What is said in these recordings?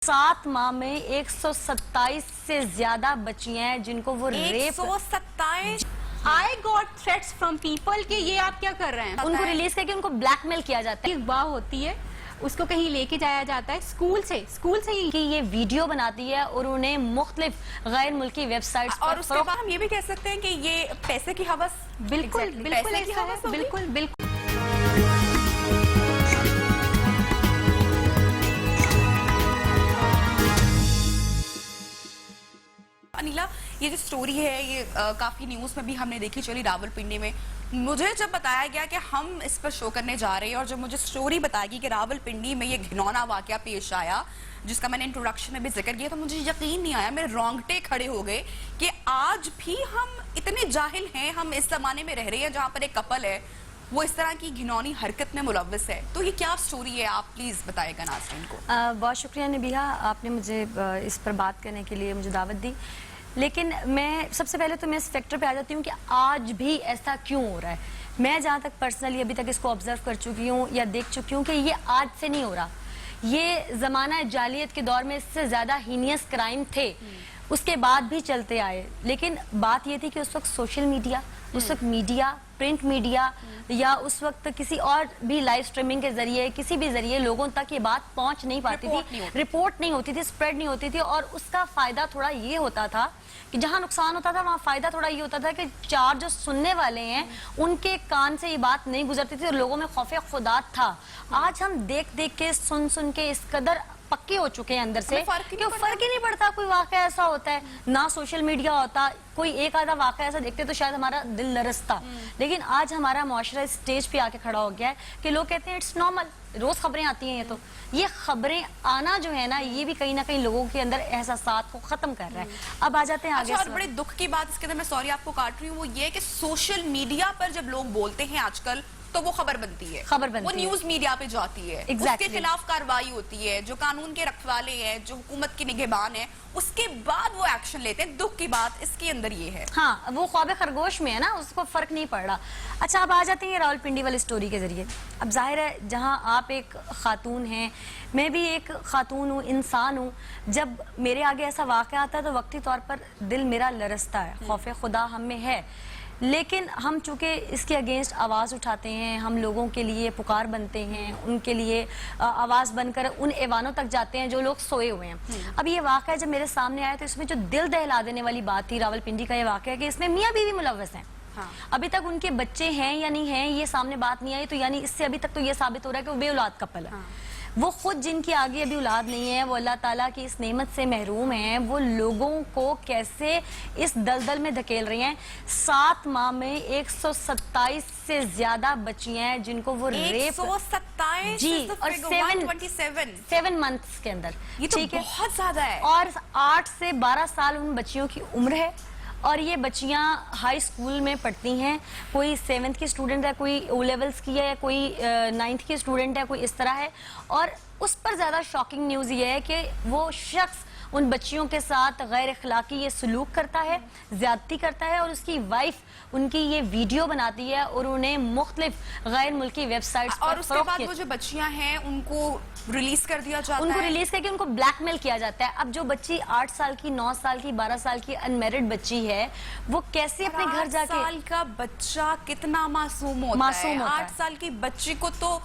7 माह में 127 से ज्यादा बच्चियां हैं जिनको वो rape 127 I got threats from people कि ये आप क्या कर रहे हैं, उनको रिलीज करके उनको ब्लैकमेल किया जाता है। अगवा होती है, उसको कहीं लेके जाया जाता है स्कूल से ही कि ये वीडियो बनाती है और उन्हें मुख्तलिफ गैर मुल्की वेबसाइट्स और उसके बाद हम ये भी कह सकते हैं कि ये पैसे की हवस बिल्कुल बिल्कुल अनिला, ये जो स्टोरी है ये काफी न्यूज में भी हमने देखी चली रावलपिंडी में। मुझे जब बताया गया कि हम इस पर शो करने जा रहे हैं और जब मुझे स्टोरी बताई गई कि रावलपिंडी में ये घिनौना वाकया पेश आया जिसका मैंने इंट्रोडक्शन में भी जिक्र किया, तो मुझे यकीन नहीं आया, मेरे रोंगटे खड़े हो गए कि आज भी हम इतने जाहिल हैं। हम इस जमाने में रह रहे हैं जहाँ पर एक कपल है वो इस तरह की घिनौनी हरकत में मुलव्वस है। तो ये क्या स्टोरी है, आप प्लीज बताएगा नाज़रीन को। बहुत शुक्रिया नबिहा, आपने मुझे इस पर बात करने के लिए मुझे दावत दी। लेकिन मैं सबसे पहले तो मैं इस फैक्टर पे आ जाती हूँ कि आज भी ऐसा क्यों हो रहा है। मैं जहाँ तक पर्सनली अभी तक इसको ऑब्जर्व कर चुकी हूँ या देख चुकी हूँ कि ये आज से नहीं हो रहा। ये ज़माना जालियत के दौर में इससे ज़्यादा हीनियस क्राइम थे, उसके बाद भी चलते आए। लेकिन बात ये थी कि उस वक्त सोशल मीडिया, उस वक्त मीडिया, प्रिंट मीडिया या उस वक्त किसी और भी लाइव स्ट्रीमिंग के जरिए किसी भी जरिए लोगों तक ये बात पहुंच नहीं पाती थी, रिपोर्ट नहीं होती थी, स्प्रेड नहीं होती थी। और उसका फायदा थोड़ा ये होता था कि जहां नुकसान होता था वहां फायदा थोड़ा ये होता था कि चार जो सुनने वाले हैं उनके कान से ये बात नहीं गुजरती थी और लोगों में खौफ खुदा था। आज हम देख देख के सुन के इस कदर पक्के हो चुके हैं अंदर से फर्क ही नहीं पड़ता। कोई वाकया ऐसा होता है ना, सोशल मीडिया होता, कोई एक आधा वाकया ऐसा देखते तो शायद हमारा दिल लरसता। लेकिन आज हमारा मुआशरा इस स्टेज पे आके खड़ा हो गया है कि लोग कहते हैं इट्स नॉर्मल, रोज खबरें आती हैं। ये खबरें आना जो है ना, ये भी कहीं ना कहीं लोगों के अंदर एहसासात को खत्म कर रहा है। अब आ जाते हैं आगे। और बड़े दुख की बात इसके अंदर, मैं सॉरी आपको काट रही हूँ, वो ये कि सोशल मीडिया पर जब लोग बोलते हैं आजकल तो वो खबर बनती है, वो न्यूज मीडिया पे जाती है, उसके खिलाफ कार्रवाई होती है। जो कानून के रखवाले हैं, जो हुकूमत के निगहबान है, उसके बाद वो एक्शन लेते हैं। दुख की बात इसके अंदर ये है। हाँ, वो ख्वाब खरगोश में है ना, उसको फर्क नहीं पड़ रहा। अच्छा, अब आ जाते हैं रावलपिंडी वाली स्टोरी के जरिए। अब जाहिर है जहाँ आप एक खातून हैं, मैं भी एक खातून हूँ, इंसान हूँ। जब मेरे आगे ऐसा वाक़या आता है तो वक्ती तौर पर दिल मेरा लरसता है, खौफ खुदा हम में है। लेकिन हम चूँकि इसके अगेंस्ट आवाज़ उठाते हैं, हम लोगों के लिए पुकार बनते हैं, उनके लिए आवाज़ बनकर उन ऐवानों तक जाते हैं जो लोग सोए हुए हैं। अब ये वाक़या जब मेरे सामने आया तो इसमें जो दिल दहला देने वाली बात थी रावलपिंडी का ये वाक़या कि इसमें मियाँ बीवी मुलव्वस हैं। हाँ। अभी तक उनके बच्चे हैं या नहीं हैं ये सामने बात नहीं आई, तो यानी इससे अभी तक तो ये साबित हो रहा है कि वो बेऔलाद कपल है। हाँ। वो खुद जिनकी आगे अभी औलाद नहीं है, वो अल्लाह ताला की इस नेमत से महरूम हैं, वो लोगों को कैसे इस दलदल में धकेल रही हैं। 7 माह में 127 से ज्यादा बच्चियां हैं जिनको वो रेप 127 जी और 7 मंथ्स के अंदर, ये तो बहुत ज्यादा है। और 8 से 12 साल उन बच्चियों की उम्र है और ये बच्चियां हाई स्कूल में पढ़ती हैं। कोई 7th की स्टूडेंट है, कोई O लेवल्स की है, कोई 9th की स्टूडेंट है, कोई इस तरह है। और उस पर ज़्यादा शॉकिंग न्यूज़ ये है कि वो शख्स उन बच्चियों के साथ गैर अखलाकी ये सलूक करता है, ज़्यादती करता है और उसकी वाइफ उनकी ये वीडियो बनाती है और उन्हें मुख्तलिफ गैर मुल्की वेबसाइट्स पर, और उसके बाद वो जो बच्चियां हैं उनको रिलीज कर दिया जाता है, उनको रिलीज करके उनको ब्लैकमेल किया जाता है। अब जो बच्ची 8 साल की, 9 साल की, 12 साल की अनमैरिड बच्ची है, वो कैसे अपने घर जाके, 8 साल का बच्चा कितना मासूम होता है। 8 साल की बच्ची को तो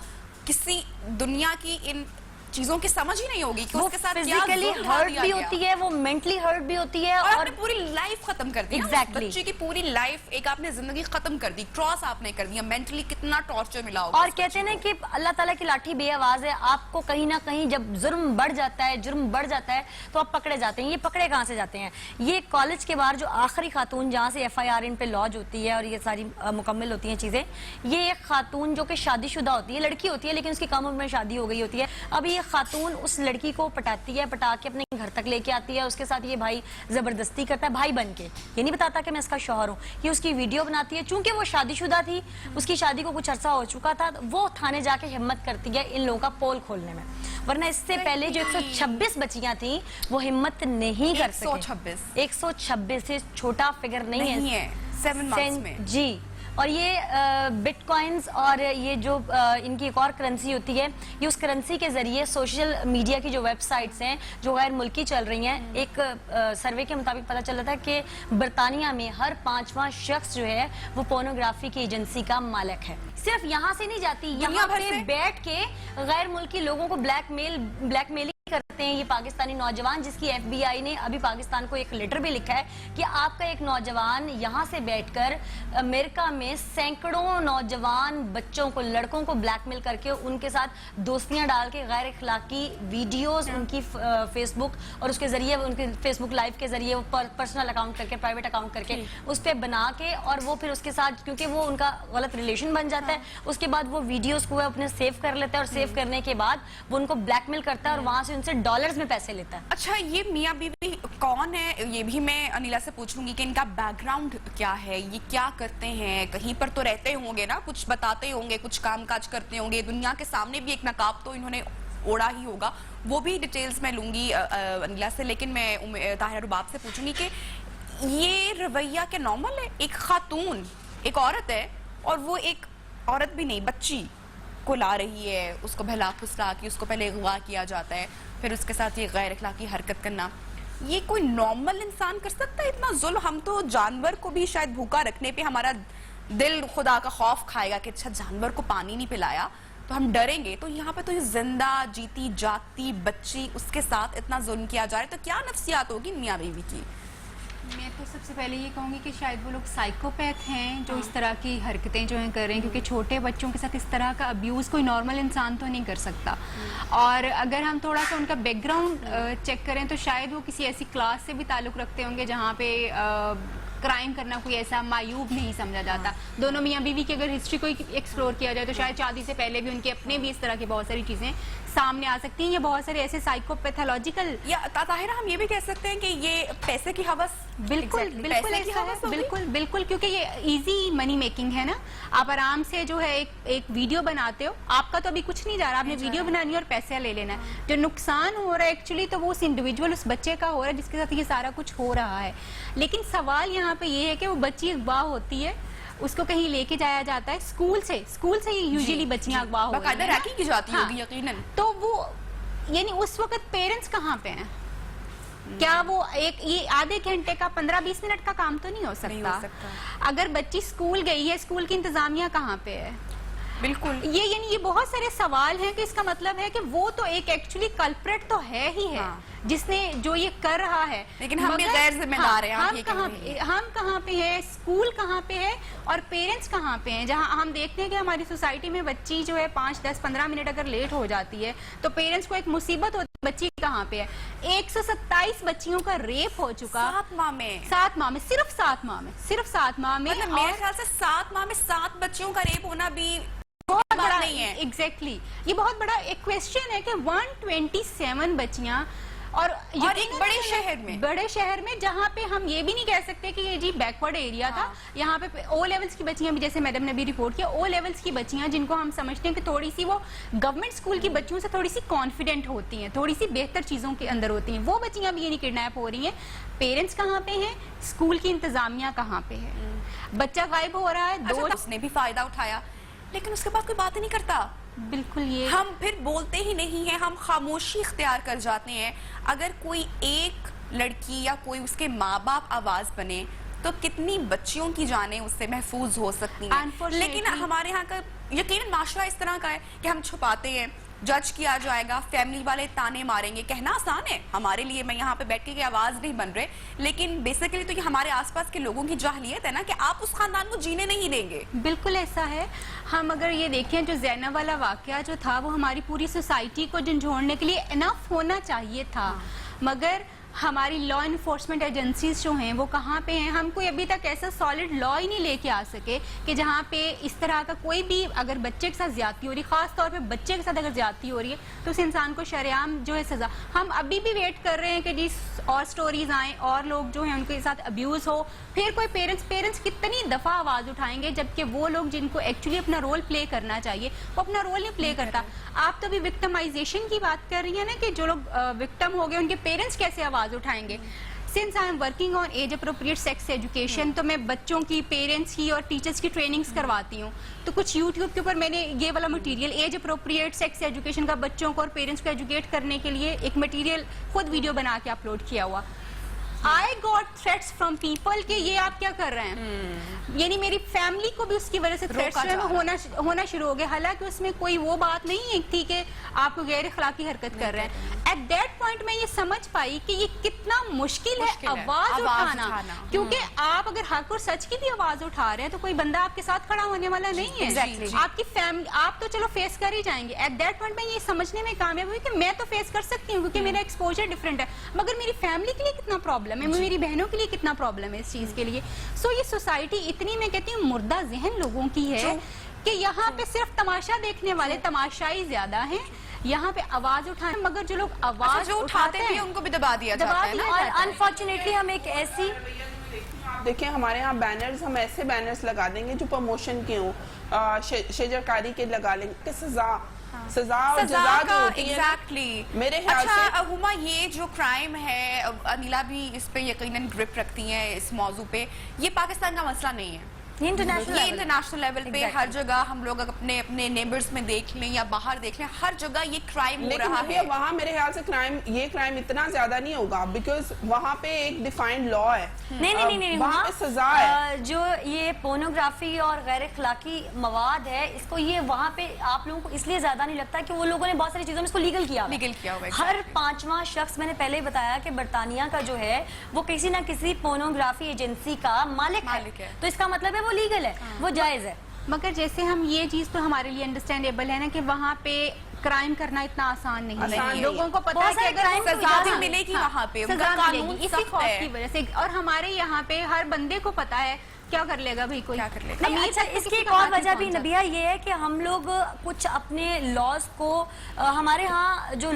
किसी दुनिया की इन चीजों की समझ ही नहीं होगी कि उसके साथ फिजिकली हर्ट भी होती है, वो मेंटली हर्ट भी होती है और पूरी लाइफ खत्म कर दी। एग्जैक्टली, बच्ची की पूरी लाइफ, एक आपने जिंदगी खत्म कर दी, क्रॉस आपने कर दिया, मेंटली कितना टॉर्चर मिला होगा। और कहते हैं ना कि अल्लाह ताला की लाठी बेआवाज है। आपको कहीं ना कहीं जब जुर्म बढ़ जाता है, जुर्म बढ़ जाता है तो आप पकड़े जाते हैं। ये पकड़े कहाँ से जाते हैं? ये कॉलेज के बाहर जो आखिरी खातून जहाँ से FIR इन पे लॉज होती है और ये सारी मुकम्मल होती हैं चीजें, ये एक खातून जो कि शादीशुदा होती है, लड़की होती है लेकिन उसकी कम उम्र में शादी हो गई होती है। अब ये खातून उस लड़की को पटाती है, पटा के अपने घर तक लेके आती है, उसके साथ ये भाई जबरदस्ती करता है, भाई बन के, ये नहीं बताता कि मैं इसका शौहर हूँ। ये उसकी वीडियो बनाती है, चूंकि वो शादीशुदा थी, उसकी शादी को कुछ अरसा हो चुका था, वो थाने जाके हिम्मत करती है इन लोगों का पोल खोलने में। वरना इससे पहले जो 126 बच्चियां थी वो हिम्मत नहीं कर सके। 126 से छोटा फिगर नहीं है 7 मंथ्स में। जी, اور یہ بٹ کوائنز اور یہ جو ان کی ایک اور کرنسی ہوتی ہے, یہ اس کرنسی کے ذریعے سوشل میڈیا کی جو ویب سائٹس ہیں جو غیر ملکی چل رہی ہیں, ایک سروے کے مطابق پتہ چلا تھا کہ برطانیہ میں ہر 5واں شخص جو ہے وہ پورنوگرافی کی ایجنسی کا مالک ہے. صرف یہاں سے نہیں جاتی, یہاں پہ بیٹھ کے غیر ملکی لوگوں کو بلیک میل کرتے ہیں یہ پاکستانی نوجوان, جس کی FBI نے ابھی پاکستان کو ایک لیٹر بھی لکھا ہے کہ آپ کا ایک نوجوان یہاں سے بیٹھ کر امریکہ میں سینکڑوں نوجوان بچوں کو, لڑکوں کو بلیک میل کر کے ان کے ساتھ دوستیاں ڈال کے غیر اخلاقی ویڈیوز ان کی فیس بک اور اس کے ذریعے ان کے فیس بک لائیو کے ذریعے وہ پرسنل اکاؤنٹ کر کے, پرائیویٹ اکاؤنٹ کر کے اس پہ بنا کے, اور وہ پھر اس کے ساتھ کیونکہ وہ ان کا غلط ریلیشن بن جاتا ہے, اس کے بعد وہ ویڈیوز کو اپنے سیو کر لیتا ہے اور سیو کرنے کے بعد وہ ان کو بلیک میل کرتا ہے اور وہاں سے ان سے ڈالرز میں پیسے لیتا ہے. اچھا, یہ میاں بیوی کون ہے یہ بھی میں انیلا سے پوچھوں گی کہ ان کا بیک گراؤنڈ کیا ہے, یہ کیا کرتے ہیں, کہیں پر تو رہتے ہوں گے نا, کچھ بتاتے ہوں گے, کچھ کام کاج کرتے ہوں گے, دنیا کے سامنے بھی ایک نقاب تو انہوں نے اوڑا ہی ہوگا, وہ بھی ڈیٹیلز میں لوں گی انیلا سے. لیکن میں طاہرہ رباب سے پوچھوں گی کہ یہ رویہ کیا نارمل ہے؟ ایک خاتون, ایک عورت ہے, اور وہ ایک عورت بھی نہیں, بچی کو لا رہی ہے, اس کو بہلا پھسلا کے اس کو پہلے اغوا کیا جاتا ہے, پھر اس کے ساتھ یہ غیر اخلاقی حرکت کرنا, یہ کوئی نارمل انسان کر سکتا ہے اتنا ظلم؟ ہم تو جانور کو بھی شاید بھوکا رکھنے پہ ہمارا دل خدا کا خوف کھائے گا کہ اچھا جانور کو پانی نہیں پلایا تو ہم ڈریں گے, تو یہاں پہ تو یہ زندہ جیتی جاگتی بچی, اس کے ساتھ اتنا ظلم کیا جا رہا ہے, تو کیا نفسیات ہوگی میاں بیوی کی؟ میں تو سب سے پہلے یہ کہوں گی کہ شاید وہ لوگ سائیکوپیتھ ہیں جو اس طرح کی حرکتیں جو ہیں کر رہے ہیں, کیونکہ چھوٹے بچوں کے ساتھ اس طرح کا ابیوز کوئی نارمل انسان تو نہیں کر سکتا. اور اگر ہم تھوڑا سا ان کا بیک گراؤنڈ چیک کریں تو شاید وہ کسی ایسی کلاس سے بھی تعلق رکھتے ہوں گے جہاں پہ کرائم کرنا کوئی ایسا معیوب نہیں سمجھا جاتا. دونوں میاں بیوی کی اگر ہسٹری کو ایکسپلور کیا جائے تو شاید شادی سے پہلے بھی ان کے اپنے بھی اس طرح کی بہت ساری چیزیں سامنے آ سکتی ہیں. یہ بہت سارے ایسے سائیکوپیتھولوجیکل, یا طاہرہ ہم یہ بھی کہہ سکتے ہیں کہ یہ پیسے کی ہوس, بالکل بالکل ایسا ہے, بالکل بالکل, کیونکہ یہ ایزی منی میکنگ ہے نا. آپ آرام سے جو ہے ایک ویڈیو بناتے ہو, آپ کا تو ابھی کچھ نہیں جا رہا, آپ نے ویڈیو بنانی ہے اور پیسہ لے لینا ہے. جو نقصان ہو رہا ہے ایکچولی تو وہ اس انڈیویجول, اس بچے کا ہو رہا ہے جس کے ساتھ یہ سارا کچھ ہو رہا ہے. لیکن سوال یہاں پہ یہ ہے کہ وہ بچی اغوا ہوتی ہے, اس کو کہیں لے کے جایا جاتا ہے اسکول سے ہی یوزلی بچیاں اغوا ہو باقاعدہ ریکنگ کی جاتی ہوگی یقیناً. تو وہ یعنی اس وقت پیرنٹس کہاں پہ ہیں؟ کیا وہ یہ آدھے گھنٹے کا 15-20 منٹ کا کام تو نہیں ہو سکتا. اگر بچی اسکول گئی ہے, اسکول کی انتظامیہ کہاں پہ ہے؟ بالکل, یعنی یہ بہت سارے سوال ہیں کہ اس کا مطلب ہے کہ وہ تو ایک ایکچولی کلپریٹ تو ہے ہی ہے جس نے جو یہ کر رہا ہے, لیکن ہم بھی غیر ذمہ دار ہیں. ہم کہاں پہ ہیں, اسکول کہاں پہ ہے, اور پیرنٹس کہاں پہ ہیں؟ جہاں ہم دیکھتے ہیں کہ ہماری سوسائٹی میں بچی جو ہے 5-10-15 منٹ اگر لیٹ ہو جاتی ہے تو پیرنٹس کو ایک مصیبت ہوتی ہے. بچی کہاں پہ ہے؟ 127 بچیوں کا ریپ ہو چکا 7 ماہ میں, صرف 7 ماہ میں. مطلب میرے خیال سے 7 ماہ میں 7 بچیوں کا ریپ ہونا بھی بہت بڑا نہیں ہے. ایگزیکٹلی, یہ بہت بڑا ایک کویسچن ہے کہ 127 بچیاں, اور ایک بڑے شہر میں جہاں پہ ہم یہ بھی نہیں کہہ سکتے کہ یہ جی بیکورڈ ایریا تھا. یہاں پہ او لیولز کی بچیاں بھی, جیسے میڈم نے بھی رپورٹ کیا, او لیولز کی بچیاں جن کو ہم سمجھتے ہیں کہ تھوڑی سی وہ گورنمنٹ اسکول کی بچیوں سے تھوڑی سی کانفیڈنٹ ہوتی ہیں, تھوڑی سی بہتر چیزوں کے اندر ہوتی ہیں, وہ بچیاں بھی یعنی کڈنیپ ہو رہی ہیں. پیرنٹس کہاں پہ ہیں؟ اسکول کی انتظامیہ کہاں پہ ہے؟ بچہ غائب ہو رہا ہے, اس نے بھی فائدہ اٹھایا لیکن اس کے بعد کوئی بات ہی نہیں کرتا. بالکل, یہ ہم پھر بولتے ہی نہیں ہیں, ہم خاموشی اختیار کر جاتے ہیں. اگر کوئی ایک لڑکی یا کوئی اس کے ماں باپ آواز بنے تو کتنی بچیوں کی جانیں اس سے محفوظ ہو سکتی ہیں. لیکن ہمارے یہاں کا یقیناً معاشرہ اس طرح کا ہے کہ ہم چھپاتے ہیں, جج کیا جائے گا, فیملی والے تانے ماریں گے. کہنا آسان ہے ہمارے لیے, میں یہاں پہ بیٹھ کے آواز نہیں بن رہے, لیکن بیسیکلی تو یہ ہمارے آس پاس کے لوگوں کی جاہلیت ہے نا کہ آپ اس خاندان کو جینے نہیں دیں گے. بالکل ایسا ہے. ہم اگر یہ دیکھیں جو زینب والا واقعہ جو تھا وہ ہماری پوری سوسائٹی کو جھنجھوڑنے کے لیے انف ہونا چاہیے تھا, مگر ہماری لا انفورسمنٹ ایجنسیز جو ہیں وہ کہاں پہ ہیں؟ ہم کوئی ابھی تک ایسا سالڈ لا ہی نہیں لے کے آ سکے کہ جہاں پہ اس طرح کا کوئی بھی اگر بچے کے ساتھ زیادتی ہو رہی, خاص طور پہ بچے کے ساتھ اگر زیادتی ہو رہی ہے تو اس انسان کو شرعام جو ہے سزا. ہم ابھی بھی ویٹ کر رہے ہیں کہ جی اور سٹوریز آئیں اور لوگ جو ہیں ان کے ساتھ ابیوز ہو, پھر کوئی پیرنٹس کتنی دفعہ آواز اٹھائیں گے جبکہ وہ لوگ جن کو ایکچولی اپنا رول پلے کرنا چاہیے وہ اپنا رول نہیں پلے کرتا. آپ تو بھی وکٹمائزیشن کی بات کر رہی ہیں نا کہ جو لوگ وکٹم ہو گئے ان کے پیرنٹس کیسے آواز اٹھائیں گے. Since I am working on age appropriate sex education, तो मैं बच्चों की, पेरेंट्स की और टीचर्स की ट्रेनिंग्स करवाती हूँ। तो कुछ यूट्यूब के ऊपर मैंने ये वाला material age appropriate sex education का बच्चों को और पेरेंट्स को एजुकेट करने के लिए एक मटेरियल खुद वीडियो बना के अपलोड किया हुआ। I got threats from people कि ये आप क्या कर रहे हैं, यानी मेरी फैमिली को भी उसकी वजह से थ्रेट्स होना शुरू हो गया। हालांकि उसमें कोई वो बात नहीं थी कि आपको गैर अखलाकी हरकत कर रहे हैं। एट दैट पॉइंट मैं ये समझ पाई कि ये कितना मुश्किल है आवाज उठाना, क्योंकि आप अगर हक और सच की भी आवाज उठा रहे हैं तो कोई बंदा आपके साथ खड़ा होने वाला नहीं है। आपकी फैमिली, आप तो चलो फेस कर ही जाएंगे। एट दैट पॉइंट मैं ये समझने में कामयाब हुई कि मैं तो फेस कर सकती हूँ क्योंकि मेरा एक्सपोजर डिफरेंट है, मगर मेरी फैमिली के लिए कितना प्रॉब्लम है, मेरी बहनों के लिए कितना प्रॉब्लम है इस चीज के लिए। सो ये सोसाइटी इतनी, मैं कहती हूँ, मुर्दा जहन लोगों की है कि यहाँ पे सिर्फ तमाशा देखने वाले तमाशाई ज्यादा हैं, यहाँ पे आवाज उठाने, मगर जो लोग आवाज जो उठाते हैं उनको भी दबा दिया जाता है ना। और अनफॉर्चुनेटली हम एक ऐसी, देखिए हमारे यहाँ बैनर्स, हम ऐसे बैनर्स लगा देंगे जो प्रमोशन के हों, शजरकारी के लगा लेंगे कि सजा और जजा जो होती है। एग्जैक्टली मेरे ख्याल से हुमा, ये जो क्राइम है, अनिला भी इस पे यकीनन ग्रिप रखती हैं इस मौजू पे, ये पाकिस्तान का मसला नहीं है, ये इंटरनेशनल लेवल पे हर जगह हम लोग अपने अपने नेबर्स में देख लें या बाहर देख लें, हर जगह ये क्राइम हो रहा है। वहाँ मेरे ख्याल से ये क्राइम इतना ज्यादा नहीं होगा बिकॉज वहाँ पे एक डिफाइंड लॉ है। नहीं, वहाँ पे सजा है। जो ये पोर्नोग्राफी और गैर अखलाकी मवाद है, इसको ये वहाँ पे आप लोगों को इसलिए ज्यादा नहीं लगता कि वो लोगों ने बहुत सारी चीजों में इसको लीगल किया हुआ। हर पांचवा शख्स, मैंने पहले ही बताया कि बरतानिया का जो है वो किसी ना किसी पोर्नोग्राफी एजेंसी का मालिक है, तो इसका मतलब है वो लीगल है, वो जायज है। मगर जैसे हम, ये चीज तो हमारे लिए अंडरस्टैंडेबल है ना कि वहाँ पे क्राइम करना इतना आसान नहीं है। लोगों को पता है कि अगर सजा भी मिलेगी वहाँ पे, उनका कानून इसी खौफ की वजह से, और हमारे यहाँ पे हर बंदे को पता है क्या कर लेगा भाई, कोई क्या कर लेगा। अच्छा, इसकी एक और वजह भी नबिया ये है कि हम लोग कुछ अपने लॉज को, हमारे यहाँ जो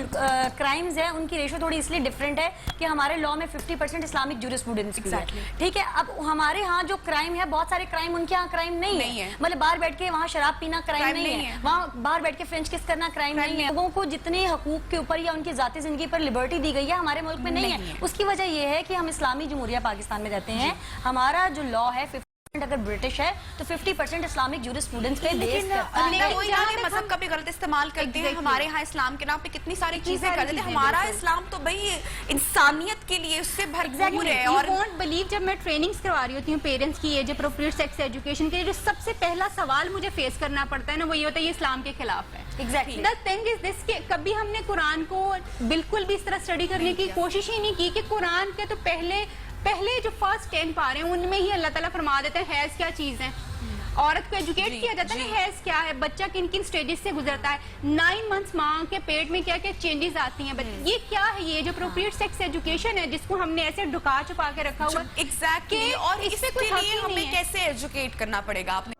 क्राइम्स है उनकी रेशो थोड़ी इसलिए डिफरेंट है कि हमारे लॉ में 50% इस्लामिक जूरिस्प्रूडेंस है, ठीक है। अब हमारे यहाँ जो क्राइम है, बहुत सारे क्राइम उनके यहाँ क्राइम नहीं है, मतलब बाहर बैठ के वहाँ शराब पीना क्राइम नहीं है, वहाँ बाहर बैठ के फ्रेंच किस करना क्राइम नहीं है। लोगों को जितने हकूक के ऊपर या उनकी जाती जिंदगी पर लिबर्टी दी गई है, हमारे मुल्क में नहीं है। उसकी वजह यह है कि हम इस्लामी जमहूरिया पाकिस्तान में रहते हैं, हमारा जो लॉ है अगर ब्रिटिश है तो 50% इस्लामिक जूरिस्प्रूडेंस पे बेस करता है। कोई ना मजहब का भी गलत इस्तेमाल करते हैं। हमारे यहाँ इस्लाम के नाम पे कितनी सारी चीजें कर देते हैं। हमारा इस्लाम तो भाई इंसानियत के लिए उससे भरपूर है। और वोंट बिलीव, जब मैं ट्रेनिंग्स करवा रही होती हूँ पेरेंट्स की एज अप्रोप्रिएट सेक्स एजुकेशन के लिए, जो सबसे पहला सवाल मुझे फेस करना पड़ता है ना, वो ये होता है ये इस्लाम के खिलाफ है। Exactly the thing is this कि कभी हमने कुरान को बिल्कुल भी इस तरह स्टडी करने की कोशिश ही नहीं की कि कुरान के तो पहले जो फर्स्ट 10 पारे हैं उनमें ही अल्लाह ताला फरमा देते हैं हैज क्या चीज है। औरत को एजुकेट किया जाता है हैज क्या है, बच्चा किन किन स्टेजेस से गुजरता है, 9 मंथ्स माँ के पेट में क्या क्या चेंजेस आती हैं, ये क्या है, ये जो अप्रोप्रिएट सेक्स एजुकेशन है जिसको हमने ऐसे ढुका छुपा के रखा हुआ। एग्जैक्टली। और इसके लिए हमें कैसे एजुकेट करना पड़ेगा आपने